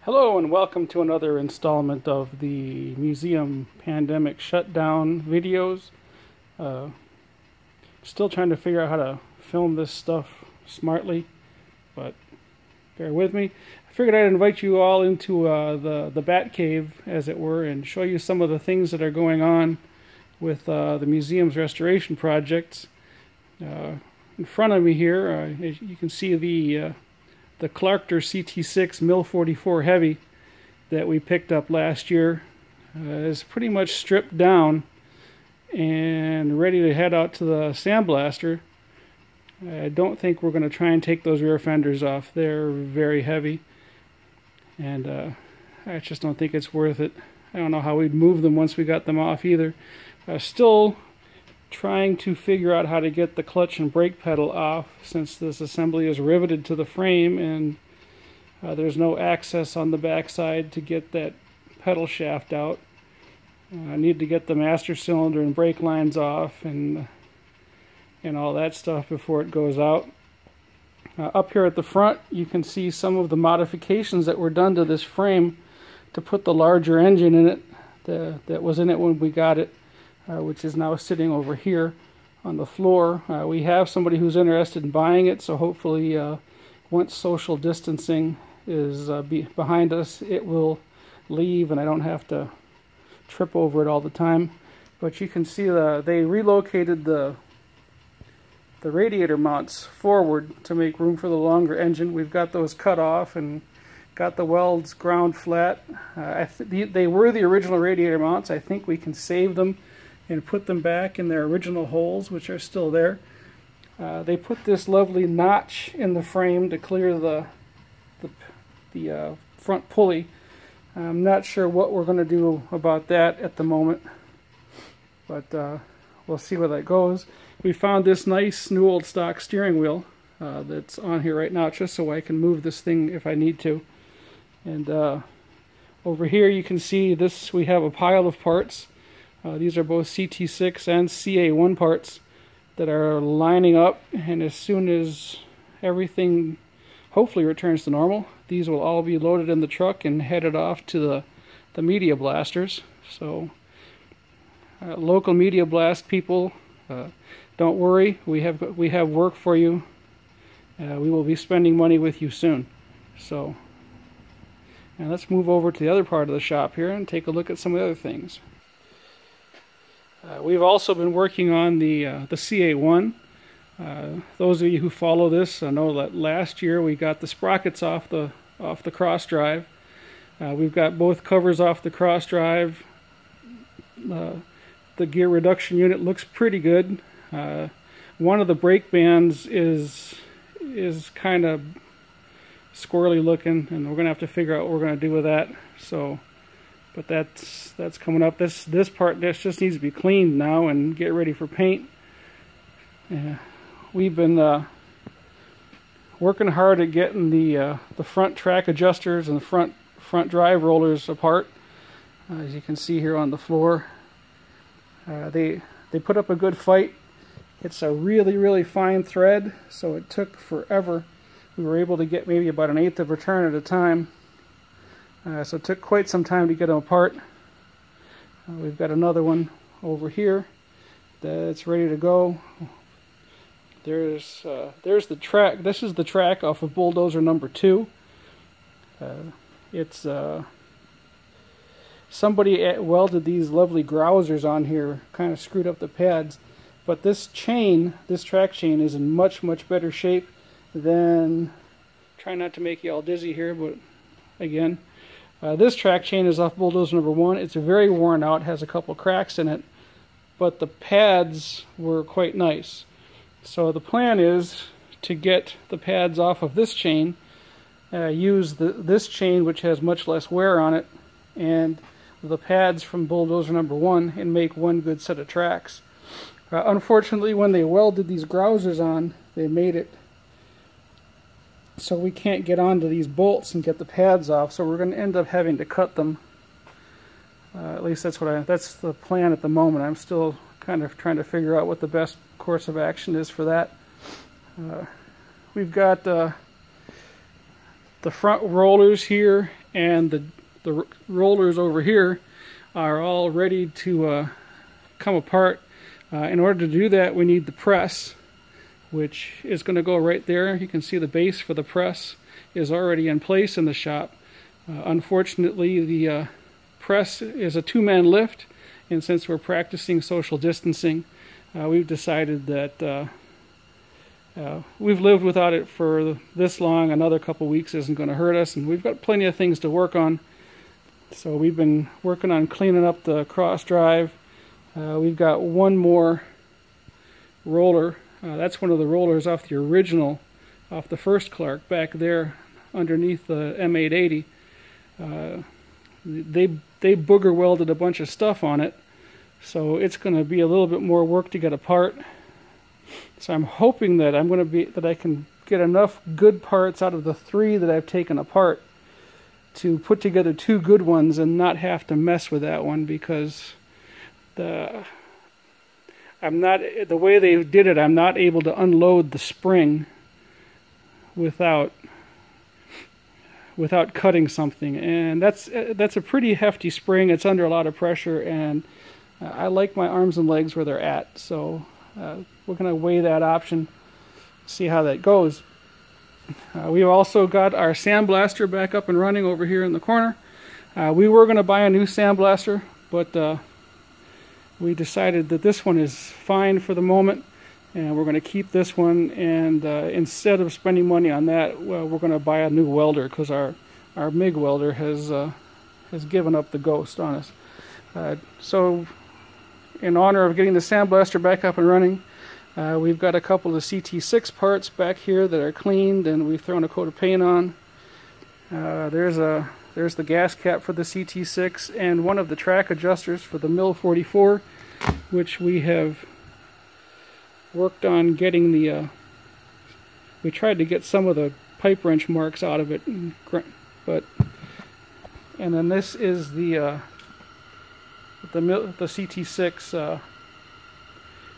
Hello and welcome to another installment of the museum pandemic shutdown videos. Still trying to figure out how to film this stuff smartly, but bear with me. I figured I'd invite you all into the Bat Cave, as it were, and show you some of the things that are going on with the museum's restoration projects. In front of me here, as you can see the Clarkter CT6 Mil 44 Heavy that we picked up last year is pretty much stripped down and ready to head out to the sandblaster. I don't think we're going to try and take those rear fenders off. They're very heavy, and I just don't think it's worth it. I don't know how we'd move them once we got them off either. Still trying to figure out how to get the clutch and brake pedal off, since this assembly is riveted to the frame and there's no access on the backside to get that pedal shaft out. I need to get the master cylinder and brake lines off and all that stuff before it goes out. Up here at the front you can see some of the modifications that were done to this frame to put the larger engine in it that was in it when we got it. Which is now sitting over here on the floor. We have somebody who's interested in buying it, so hopefully once social distancing is behind us, it will leave and I don't have to trip over it all the time. But you can see they relocated the radiator mounts forward to make room for the longer engine. We've got those cut off and got the welds ground flat. They were the original radiator mounts. I think we can save them and put them back in their original holes, which are still there. They put this lovely notch in the frame to clear the front pulley. I'm not sure what we're going to do about that at the moment, but we'll see where that goes. We found this nice new old stock steering wheel that's on here right now, just so I can move this thing if I need to. And over here you can see this. We have a pile of parts. These are both CT6 and CA1 parts that are lining up, and as soon as everything hopefully returns to normal, these will all be loaded in the truck and headed off to the Media Blasters. So local Media Blast people, don't worry, we have work for you. We will be spending money with you soon. So now let's move over to the other part of the shop here and take a look at some of the other things. We've also been working on the CA1. Those of you who follow this know that last year we got the sprockets off the cross drive. We've got both covers off the cross drive. The gear reduction unit looks pretty good. One of the brake bands is kind of squirrely looking, and we're going to have to figure out what we're going to do with that. But that's coming up. This part just needs to be cleaned now and get ready for paint. We've been working hard at getting the front track adjusters and the front drive rollers apart. As you can see here on the floor, they put up a good fight. It's a really fine thread, so it took forever. We were able to get maybe about 1/8 of a turn at a time. So it took quite some time to get them apart. We've got another one over here that's ready to go. There's the track. This is the track off of bulldozer number 2. It's somebody welded these lovely grousers on here, kind of screwed up the pads. But this track chain is in much better shape than. Try not to make you all dizzy here, but again. This track chain is off bulldozer number 1. It's very worn out, has a couple cracks in it, but the pads were quite nice. So the plan is to get the pads off of this chain, use this chain, which has much less wear on it, and the pads from bulldozer number 1, and make one good set of tracks. Unfortunately, when they welded these grousers on, they made it so we can't get onto these bolts and get the pads off, so we're going to end up having to cut them. At least that's the plan at the moment. I'm still kind of trying to figure out what the best course of action is for that. We've got the front rollers here and the rollers over here are all ready to come apart. In order to do that, we need the press, which is going to go right there. You can see the base for the press is already in place in the shop. Unfortunately, the press is a two-man lift, and since we're practicing social distancing, we've decided that we've lived without it for this long. Another couple weeks isn't going to hurt us, and we've got plenty of things to work on. So we've been working on cleaning up the cross drive. We've got one more roller. That's one of the rollers off the original, off the first Clark back there underneath the M880. They booger welded a bunch of stuff on it, so it's going to be a little bit more work to get apart. So I'm hoping that I can get enough good parts out of the 3 that I've taken apart to put together 2 good ones and not have to mess with that one, because the way they did it, I'm not able to unload the spring without cutting something, and that's a pretty hefty spring. It's under a lot of pressure, and I like my arms and legs where they're at, so we're going to weigh that option, see how that goes. We've also got our sandblaster back up and running over here in the corner. We were going to buy a new sandblaster, but we decided that this one is fine for the moment, and we're going to keep this one, and instead of spending money on that, well, we're going to buy a new welder, because our MIG welder has given up the ghost on us. So in honor of getting the sandblaster back up and running, we've got a couple of CT6 parts back here that are cleaned, and we've thrown a coat of paint on. There's the gas cap for the CT6 and one of the track adjusters for the MIL 44, which we have worked on getting we tried to get some of the pipe wrench marks out of it, and then this is the CT6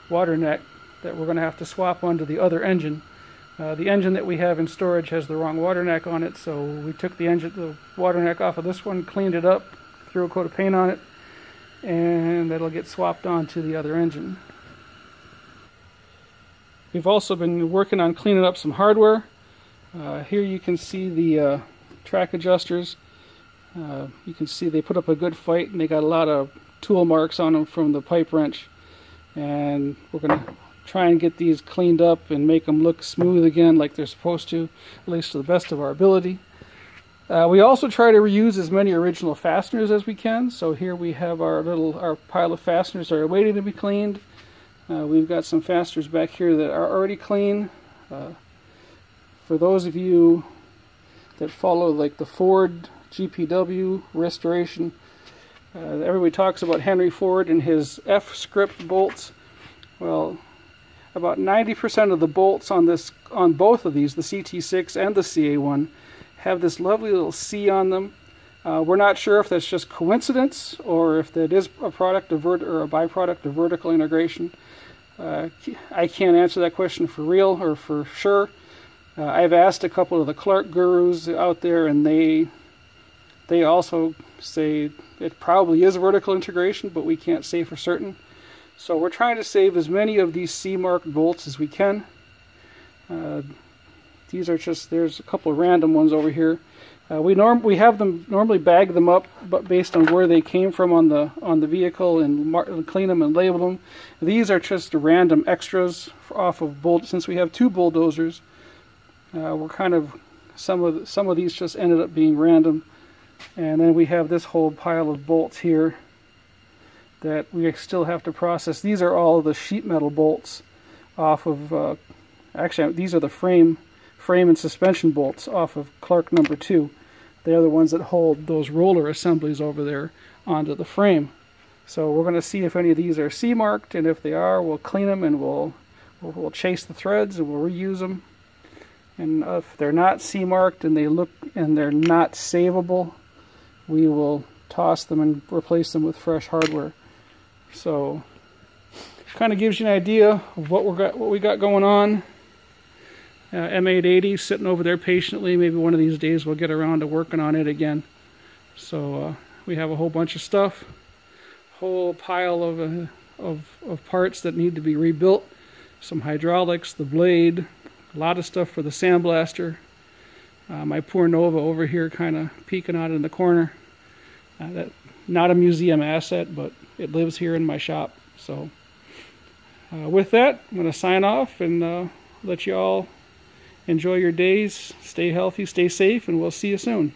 water neck that we're going to have to swap onto the other engine. The engine that we have in storage has the wrong water neck on it, so we took the water neck off of this one, cleaned it up, threw a coat of paint on it, and that'll get swapped onto the other engine. We've also been working on cleaning up some hardware. Here you can see the track adjusters. You can see they put up a good fight, and they got a lot of tool marks on them from the pipe wrench. And we're going to try and get these cleaned up and make them look smooth again like they're supposed to, at least to the best of our ability. We also try to reuse as many original fasteners as we can. So here we have our pile of fasteners that are waiting to be cleaned. We've got some fasteners back here that are already clean. For those of you that follow like the Ford GPW restoration, everybody talks about Henry Ford and his F-script bolts. Well, about 90% of the bolts on both of these, the CT6 and the CA1, have this lovely little C on them. We're not sure if that's just coincidence or if that is a product of or a byproduct of vertical integration. I can't answer that question for real or for sure. I've asked a couple of the Clark gurus out there, and they also say it probably is vertical integration, but we can't say for certain. So we're trying to save as many of these C-marked bolts as we can. These are there's a couple of random ones over here. We have them normally bag them up, but based on where they came from on the vehicle, and clean them and label them. These are just random extras off of bolts. Since we have 2 bulldozers, we're kind of some of these just ended up being random, and then we have this whole pile of bolts here that we still have to process. These are all the sheet metal bolts off of. Actually, these are the frame and suspension bolts off of Clark number 2. They're the ones that hold those roller assemblies over there onto the frame. So we're going to see if any of these are C-marked, and if they are, we'll clean them and we'll chase the threads and we'll reuse them. And if they're not C-marked and they're not savable, we will toss them and replace them with fresh hardware. So kind of gives you an idea of what we got going on. M880 sitting over there patiently. Maybe one of these days we'll get around to working on it again. So we have a whole bunch of stuff, whole pile of parts that need to be rebuilt, some hydraulics, the blade, a lot of stuff for the sandblaster. My poor Nova over here kind of peeking out in the corner. That not a museum asset, but it lives here in my shop. So with that, I'm going to sign off and let you all enjoy your days. Stay healthy, stay safe, and we'll see you soon.